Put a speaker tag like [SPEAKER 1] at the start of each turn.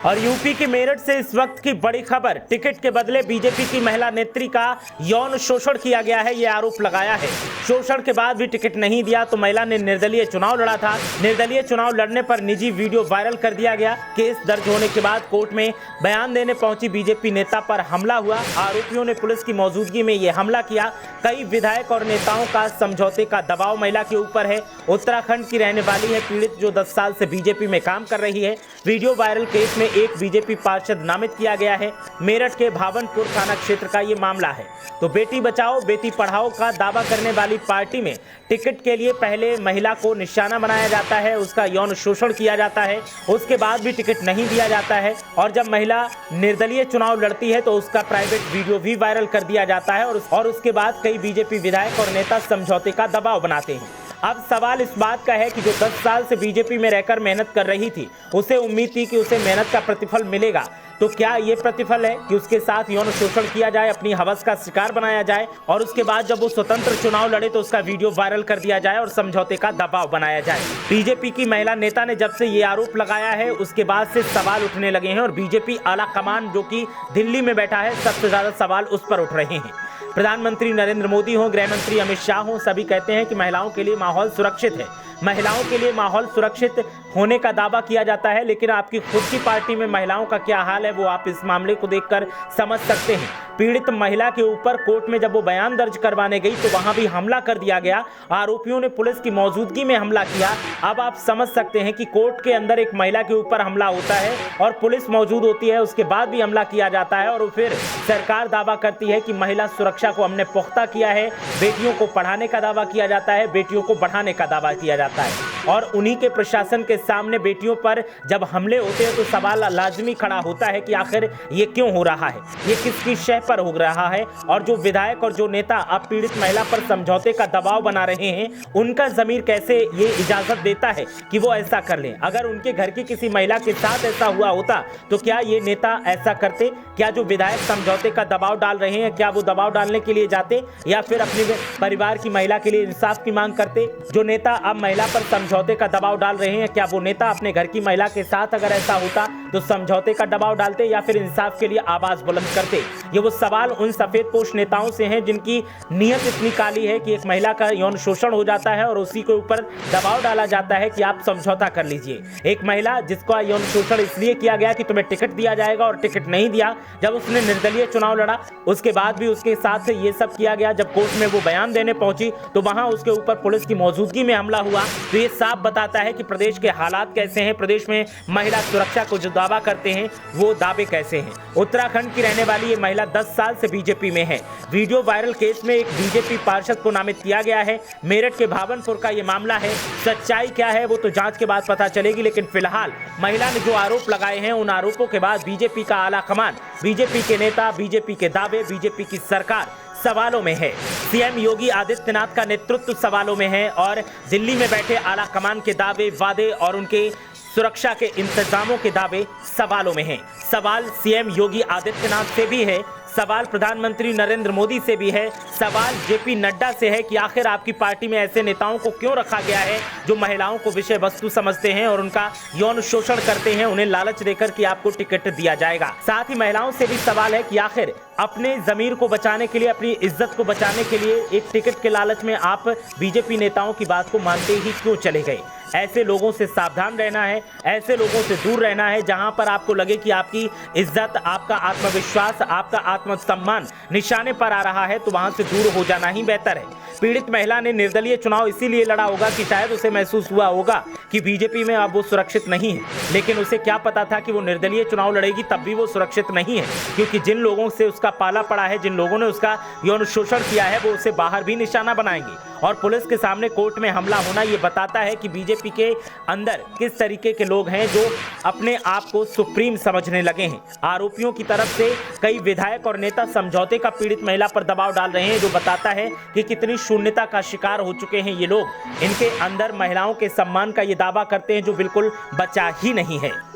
[SPEAKER 1] और यूपी के मेरठ से इस वक्त की बड़ी खबर, टिकट के बदले बीजेपी की महिला नेत्री का यौन शोषण किया गया है, ये आरोप लगाया है। शोषण के बाद भी टिकट नहीं दिया तो महिला ने निर्दलीय चुनाव लड़ा था। निर्दलीय चुनाव लड़ने पर निजी वीडियो वायरल कर दिया गया। केस दर्ज होने के बाद कोर्ट में बयान देने पहुंची बीजेपी नेता पर हमला हुआ। आरोपियों ने पुलिस की मौजूदगी में ये हमला किया। कई विधायक और नेताओं का समझौते का दबाव महिला के ऊपर है। उत्तराखंड की रहने वाली है पीड़ित, जो 10 साल से बीजेपी में काम कर रही है। वीडियो वायरल केस में एक बीजेपी पार्षद नामित किया गया है। मेरठ के भावनपुर थाना क्षेत्र का ये मामला है। तो बेटी बचाओ बेटी पढ़ाओ का दावा करने वाली पार्टी में टिकट के लिए पहले महिला को निशाना बनाया जाता है, उसका यौन शोषण किया जाता है, उसके बाद भी टिकट नहीं दिया जाता है। और जब महिला निर्दलीय चुनाव लड़ती है तो उसका प्राइवेट वीडियो भी वायरल कर दिया जाता है और उसके बाद कई बीजेपी विधायक और नेता समझौते का दबाव बनाते हैं। अब सवाल इस बात का है कि जो 10 साल से बीजेपी में रहकर मेहनत कर रही थी, उसे उम्मीद थी कि उसे मेहनत का प्रतिफल मिलेगा। तो क्या ये प्रतिफल है कि उसके साथ यौन शोषण किया जाए, अपनी हवस का शिकार बनाया जाए और उसके बाद जब वो स्वतंत्र चुनाव लड़े तो उसका वीडियो वायरल कर दिया जाए और समझौते का दबाव बनाया जाए। बीजेपी की महिला नेता ने जब से ये आरोप लगाया है उसके बाद से सवाल उठने लगे हैं और बीजेपी आला कमान जो कि दिल्ली में बैठा है, सबसे ज्यादा सवाल उस पर उठ रहे हैं। प्रधानमंत्री नरेंद्र मोदी हो, गृह मंत्री अमित शाह हो, सभी कहते हैं कि महिलाओं के लिए माहौल सुरक्षित है। महिलाओं के लिए माहौल सुरक्षित होने का दावा किया जाता है, लेकिन आपकी खुद की पार्टी में महिलाओं का क्या हाल है वो आप इस मामले को देखकर समझ सकते हैं। पीड़ित महिला के ऊपर कोर्ट में जब वो बयान दर्ज करवाने गई तो वहां भी हमला कर दिया गया। आरोपियों ने पुलिस की मौजूदगी में हमला किया। अब आप समझ सकते हैं कि कोर्ट के अंदर एक महिला के ऊपर हमला होता है और पुलिस मौजूद होती है, उसके बाद भी हमला किया जाता है और फिर सरकार दावा करती है कि महिला सुरक्षा को हमने पुख्ता किया है, बेटियों को पढ़ाने का दावा किया जाता है, बेटियों को बढ़ाने का दावा किया जाता है। और उन्हीं के प्रशासन के सामने बेटियों पर जब हमले होते हैं तो सवाल लाजमी खड़ा होता है कि आखिर ये क्यों हो रहा है, ये किसकी शह पर हो रहा है। और जो विधायक और जो नेता अब पीड़ित महिला पर समझौते का दबाव बना रहे हैं, उनका जमीर कैसे ये इजाजत देता है कि वो ऐसा कर लें। अगर उनके घर की किसी महिला के साथ ऐसा हुआ होता तो क्या ये नेता ऐसा करते? क्या जो विधायक समझौते का दबाव डाल रहे हैं, क्या वो दबाव डालने के लिए जाते या फिर अपने परिवार की महिला के लिए इंसाफ की मांग करते? जो नेता अब महिला पर समझौते का दबाव डाल रहे हैं, क्या वो नेता अपने घर की महिला के साथ अगर ऐसा होता तो समझौते का दबाव डालते या फिर इंसाफ के लिए आवाज बुलंद करते? ये वो सवाल उन सफेदपोश नेताओं से हैं जिनकी नीयत इतनी काली है कि एक महिला का यौन शोषण हो जाता है और उसी के ऊपर दबाव डाला जाता है कि आप समझौता कर लीजिए। एक महिला जिसका यौन शोषण इसलिए किया गया कि तुम्हें टिकट दिया जाएगा और टिकट नहीं दिया, जब उसने निर्दलीय चुनाव लड़ा उसके बाद भी उसके साथ से ये सब किया गया। जब कोर्ट में वो बयान देने पहुंची तो वहां उसके ऊपर पुलिस की मौजूदगी में हमला हुआ। तो ये साफ बताता है कि प्रदेश के हालात कैसे हैं, प्रदेश में महिला सुरक्षा को जो दावा करते हैं वो दावे कैसे हैं। उत्तराखंड की रहने वाली ये महिला 10 साल से बीजेपी में है। वीडियो वायरल केस में एक बीजेपी पार्षद को नामित किया गया है। मेरठ के भावनपुर का ये मामला है। सच्चाई क्या है वो तो जांच के बाद पता चलेगी, लेकिन फिलहाल महिला ने जो आरोप लगाए हैं उन आरोपों के बाद बीजेपी का आला कमान, बीजेपी के नेता, बीजेपी के दावे, बीजेपी की सरकार सवालों में है। सीएम योगी आदित्यनाथ का नेतृत्व सवालों में है और दिल्ली में बैठे आला कमान के दावे, वादे और उनके सुरक्षा के इंतजामों के दावे सवालों में हैं। सवाल सीएम योगी आदित्यनाथ से भी है, सवाल प्रधानमंत्री नरेंद्र मोदी से भी है, सवाल जेपी नड्डा से है कि आखिर आपकी पार्टी में ऐसे नेताओं को क्यों रखा गया है जो महिलाओं को विषय वस्तु समझते हैं और उनका यौन शोषण करते हैं, उन्हें लालच देकर कि आपको टिकट दिया जाएगा। साथ ही महिलाओं से भी सवाल है कि आखिर अपने जमीर को बचाने के लिए, अपनी इज्जत को बचाने के लिए एक टिकट के लालच में आप बीजेपी नेताओं की बात को मानते ही क्यों चले गए? ऐसे लोगों से सावधान रहना है, ऐसे लोगों से दूर रहना है जहां पर आपको लगे कि आपकी इज्जत, आपका आत्मविश्वास, आपका आत्मसम्मान निशाने पर आ रहा है तो वहां से दूर हो जाना ही बेहतर है। पीड़ित महिला ने निर्दलीय चुनाव इसीलिए लड़ा होगा कि शायद उसे महसूस हुआ होगा कि बीजेपी में अब वो सुरक्षित नहीं है, लेकिन उसे क्या पता था कि वो निर्दलीय चुनाव लड़ेगी तब भी वो सुरक्षित नहीं है, क्योंकि जिन लोगों से उसका पाला पड़ा है, जिन लोगों ने उसका यौन शोषण किया है, वो उसे बाहर भी निशाना बनाएंगे। और पुलिस के सामने कोर्ट में हमला होना ये बताता है कि बीजेपी के अंदर किस तरीके के लोग हैं जो अपने आप को सुप्रीम समझने लगे हैं। आरोपियों की तरफ से कई विधायक और नेता समझौते का पीड़ित महिला पर दबाव डाल रहे हैं, जो बताता है कि कितनी शून्यता का शिकार हो चुके हैं ये लोग। इनके अंदर महिलाओं के सम्मान का ये दावा करते हैं जो बिल्कुल बचा ही नहीं है।